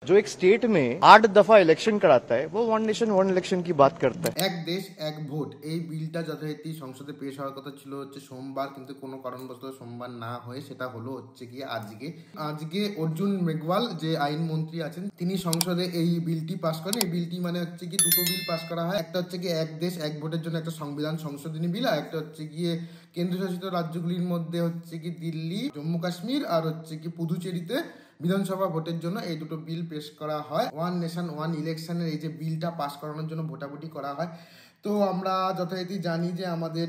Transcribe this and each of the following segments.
जो एक स्टेट में 8 दफा इलेक्शन कराता है वो वन नेशन वन इलेक्शन की बात करता है। এক দেশ এক ভোট এই বিলটা যথারীতি সংসদে পেশ হওয়ার কথা ছিল হচ্ছে সোমবার, কিন্তু কোনো কারণবশত সোমবার না হয়ে সেটা হলো হচ্ছে গিয়ে আজকে অর্জুন মেঘওয়াল যে আইন মন্ত্রী আছেন তিনি সংসদে এই বিলটি পাশ করেন। এই বিলটি মানে হচ্ছে কি দুটো বিল পাশ করা হয়, একটা হচ্ছে গিয়ে এক দেশ এক ভোটের জন্য একটা সংবিধান সংশোধনী বিল, আর একটা হচ্ছে গিয়ে কেন্দ্রশাসিত রাজ্যগুলির মধ্যে হচ্ছে কি দিল্লি, জম্মু কাশ্মীর আর হচ্ছে কি পুদুচেরিতে বিধানসভা ভোটের জন্য এই দুটো বিল পেশ করা হয়। ওয়ান নেশন ওয়ান ইলেকশনের এই যে বিলটা পাস করানোর জন্য ভোটাভুটি করা হয়। তো আমরা যথারীতি জানি যে আমাদের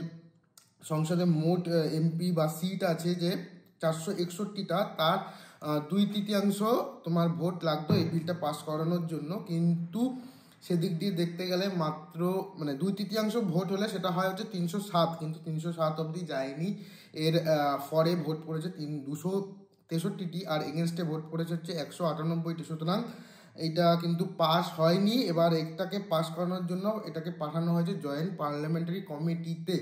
সংসদে মোট এমপি বা সিট আছে যে 461টা, তার 2/3 তোমার ভোট লাগতো এই বিলটা পাস করানোর জন্য। কিন্তু সেদিক দিয়ে দেখতে গেলে মাত্র মানে 2/3 ভোট হলে সেটা হয় হচ্ছে 307, কিন্তু 307 অবধি যায়নি। এর ফরে ভোট পড়েছে 263টি আর এগেনস্টে ভোট পড়েছে হচ্ছে 198টি। সুতরাং এইটা কিন্তু পাস হয়নি। এবার এটাকে পাস করানোর জন্য এটাকে পাঠানো হয়েছে জয়েন্ট পার্লামেন্টারি কমিটিতে।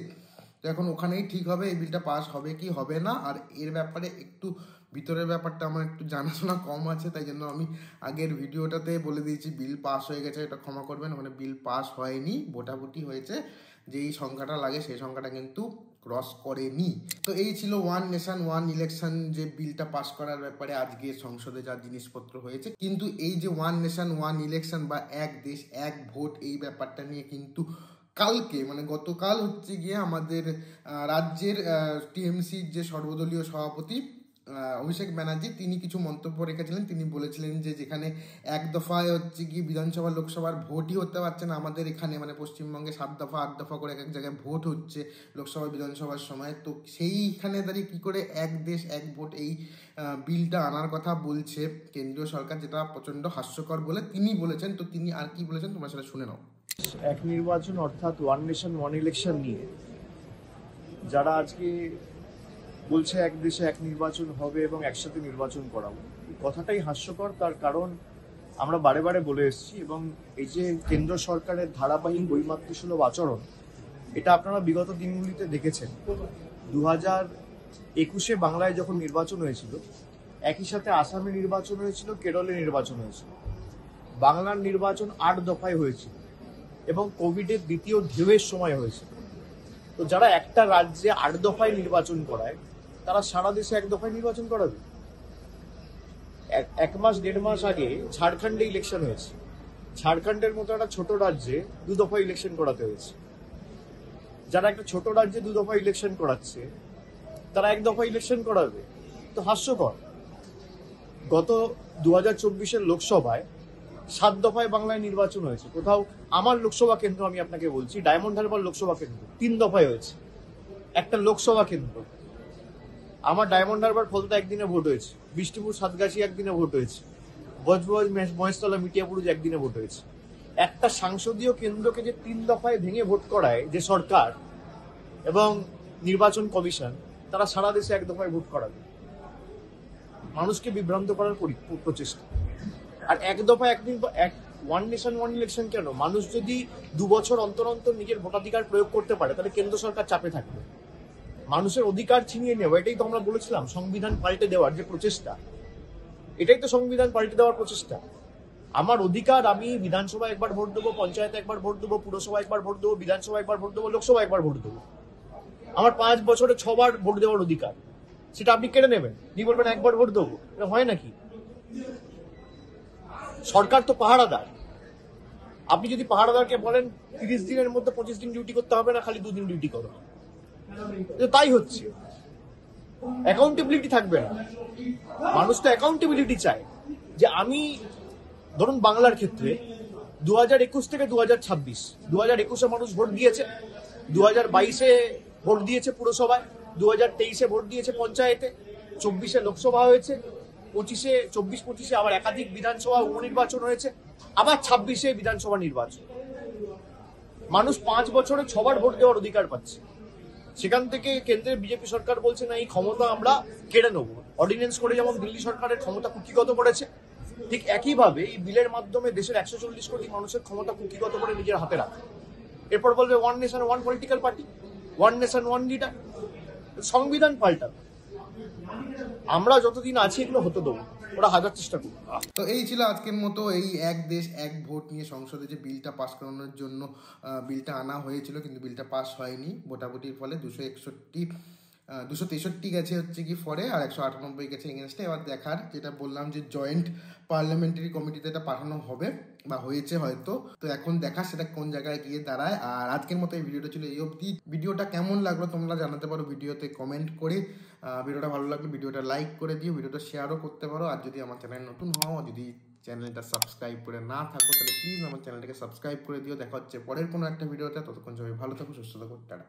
তো এখন ওখানেই ঠিক হবে এই বিলটা পাস হবে কি হবে না। আর এর ব্যাপারে একটু ভিতরের ব্যাপারটা আমার একটু জানাশোনা কম আছে, তাই জন্য আমি আগের ভিডিওটাতে বলে দিয়েছি বিল পাস হয়ে গেছে, এটা ক্ষমা করবেন। মানে বিল পাস হয়নি, ভোটাভুটি হয়েছে, যেই সংখ্যাটা লাগে সেই সংখ্যাটা কিন্তু ক্রস করেনি। তো এই ছিল ওয়ান নেশন ওয়ান ইলেকশন যে বিলটা পাস করার ব্যাপারে আজকে সংসদে যা জিনিসপত্র হয়েছে। কিন্তু এই যে ওয়ান নেশন ওয়ান ইলেকশন বা এক দেশ এক ভোট এই ব্যাপারটা নিয়ে কিন্তু কালকে মানে গতকাল হচ্ছে গিয়ে আমাদের রাজ্যের টিএমসির যে সর্বদলীয় সভাপতি অভিষেক ব্যানার্জি তিনি কিছু মন্তব্য রেখেছিলেন। তিনি বলেছিলেন যে যেখানে এক দফায় হচ্ছে কি বিধানসভা লোকসভার ভোটই হতে পারছে না আমাদের এখানে, মানে পশ্চিমবঙ্গে 7 দফা 8 দফা করে এক এক জায়গায় ভোট হচ্ছে লোকসভা বিধানসভার সময়, তো সেইখানে দাঁড়িয়ে কি করে এক দেশ এক ভোট এই বিলটা আনার কথা বলছে কেন্দ্রীয় সরকার, যেটা প্রচন্ড হাস্যকর বলে তিনি বলেছেন। তো তিনি আর কি বলেছেন তোমরা সেটা শুনে নাও। এক নির্বাচন অর্থাৎ ওয়ান নেশন ওয়ান ইলেকশন নিয়ে যারা আজকে বলছে এক দেশে এক নির্বাচন হবে এবং একসাথে নির্বাচন করাবো, এই কথাটাই হাস্যকর। তার কারণ আমরা বারে বারে বলে এসেছি এবং এই যে কেন্দ্র সরকারের ধারাবাহিক বৈমাতৃসুলভ আচরণ, এটা আপনারা বিগত দিনগুলিতে দেখেছেন। 2021-এ বাংলায় যখন নির্বাচন হয়েছিল, একই সাথে আসামে নির্বাচন হয়েছিল, কেরলে নির্বাচন হয়েছিল। বাংলার নির্বাচন 8 দফায় হয়েছিল এবং কোভিডের দ্বিতীয় ঢেউয়ের সময় হয়েছিল। তো যারা একটা রাজ্যে 8 দফায় নির্বাচন করায় তারা সারা দেশে 1 দফায় নির্বাচন করাবে। 1 মাস 1.5 মাস আগে ঝাড়খণ্ডে ইলেকশন হয়েছে। ঝাড়খণ্ডের মতো একটা ছোট রাজ্যে 2 দফা ইলেকশন করাতে হয়েছে। যারা একটা ছোট রাজ্যে 2 দফা ইলেকশন করাচ্ছে তারা 1 দফা ইলেকশন করাবে, তো হাস্যকর। গত 2024-এর লোকসভায় 7 দফায় বাংলায় নির্বাচন হয়েছে। কোথাও আমার লোকসভা কেন্দ্র আমি আপনাকে বলছি, ডায়মন্ড হারবার লোকসভা কেন্দ্র 3 দফায় হয়েছে। একটা লোকসভা কেন্দ্র আমার ডায়মন্ড হারবার ফলতা একদিনে ভোট হয়েছে, বিষ্ণুপুর সাতগাছি একদিনে ভোট হয়েছে, বজবজ মহেশতলা মিটিয়াপুরুজ একদিনে ভোট হয়েছে। একটা সংসদীয় কেন্দ্রকে যে 3 দফায় ভেঙে ভোট করায় যে সরকার এবং নির্বাচন কমিশন, তারা সারা দেশে 1 দফায় ভোট করাবে। মানুষকে বিভ্রান্ত করার প্রচেষ্টা। আর 1 দফা ওয়ান নেশন ওয়ান ইলেকশন কেন? মানুষ যদি 2 বছর অন্তর অন্তর নিজের ভোটাধিকার প্রয়োগ করতে পারে তাহলে কেন্দ্র সরকার চাপে থাকবে। মানুষের অধিকার ছিনিয়ে নেওয়া, এটাই তো আমরা বলেছিলাম সংবিধান পাল্টে দেওয়ার যে প্রচেষ্টা, এটাই তো সংবিধান পাল্টে দেওয়ার প্রচেষ্টা। আমার অধিকার, আমি বিধানসভা একবার ভোট দেবো, পঞ্চায়েতে একবার ভোট দেবো, পুরসভা একবার ভোট দেবো, বিধানসভা একবার ভোট দেবো, লোকসভা একবার ভোট দেবো। আমার 5 বছরে 6 বার ভোট দেওয়ার অধিকার, সেটা আপনি কেড়ে নেবেন, নিয়ে বলবেন একবার ভোট দেবো। এটা হয় নাকি? সরকার তো পাহারাদার। আপনি যদি পাহারাদারকে বলেন 30 দিনের মধ্যে 25 দিন ডিউটি করতে হবে না, খালি 2 দিন ডিউটি করো, তাই হচ্ছে। অ্যাকাউন্টেবিলিটি থাকবে না। মানুষ তো অ্যাকাউন্টেবিলিটি চায় যে আমি, ধরুন বাংলার ক্ষেত্রে 2021 থেকে 2026, 2021-এ মানুষ ভোট দিয়েছে, 2022-এ ভোট দিয়েছে পুরসভায়, 2023-এ ভোট দিয়েছে পঞ্চায়েতে, 24-এ লোকসভা হয়েছে, 24-25-এ আবার একাধিক বিধানসভা উপনির্বাচন হয়েছে, আবার 26-এ বিধানসভা নির্বাচন। মানুষ 5 বছরে 6 বার ভোট দেওয়ার অধিকার পাচ্ছে। সেখান থেকে কেন্দ্রের বিজেপি সরকার বলছে না, এই ক্ষমতা আমরা কেড়ে নেব। অর্ডিন্যান্স করে যেমন দিল্লি সরকারের ক্ষমতা কুক্ষিগত করেছে, ঠিক একইভাবে এই বিলের মাধ্যমে দেশের 140 কোটি মানুষের ক্ষমতা কুক্ষিগত করে নিজের হাতে রাখে। এরপর বলবে one nation one political party, one nation one leader. সংবিধান পাল্টাবে। আমরা যতদিন আছি এগুলো হতে দেবো। ওরা হাজার চেষ্টা করুক। তো এই ছিল আজকের মতো এই এক দেশ এক ভোট নিয়ে সংসদে যে বিলটা পাস করানোর জন্য বিলটা আনা হয়েছিল, কিন্তু বিলটা পাস হয়নি ভোটাভুটির ফলে। 263 গেছে হচ্ছে কি ফরে, আর 198 গেছে এগেনস্টে। এবার দেখার, যেটা বললাম যে জয়েন্ট পার্লামেন্টারি কমিটিতে এটা পাঠানো হবে বা হয়েছে হয়তো, তো এখন দেখা সেটা কোন জায়গায় গিয়ে দাঁড়ায়। আর আজকের মতো এই ভিডিওটা ছিল এই অবধি। ভিডিওটা কেমন লাগলো তোমরা জানাতে পারো ভিডিওতে কমেন্ট করে। ভিডিওটা ভালো লাগলে ভিডিওটা লাইক করে দিও, ভিডিওটা শেয়ারও করতে পারো। আর যদি আমার চ্যানেল নতুন হও, যদি চ্যানেলটা সাবস্ক্রাইব করে না থাকো, তাহলে প্লিজ আমার চ্যানেলটাকে সাবস্ক্রাইব করে দিও। দেখা হচ্ছে পরের কোনো একটা ভিডিওতে। ততক্ষণ সবাই ভালো থাকো, সুস্থ থাকো, টাটা।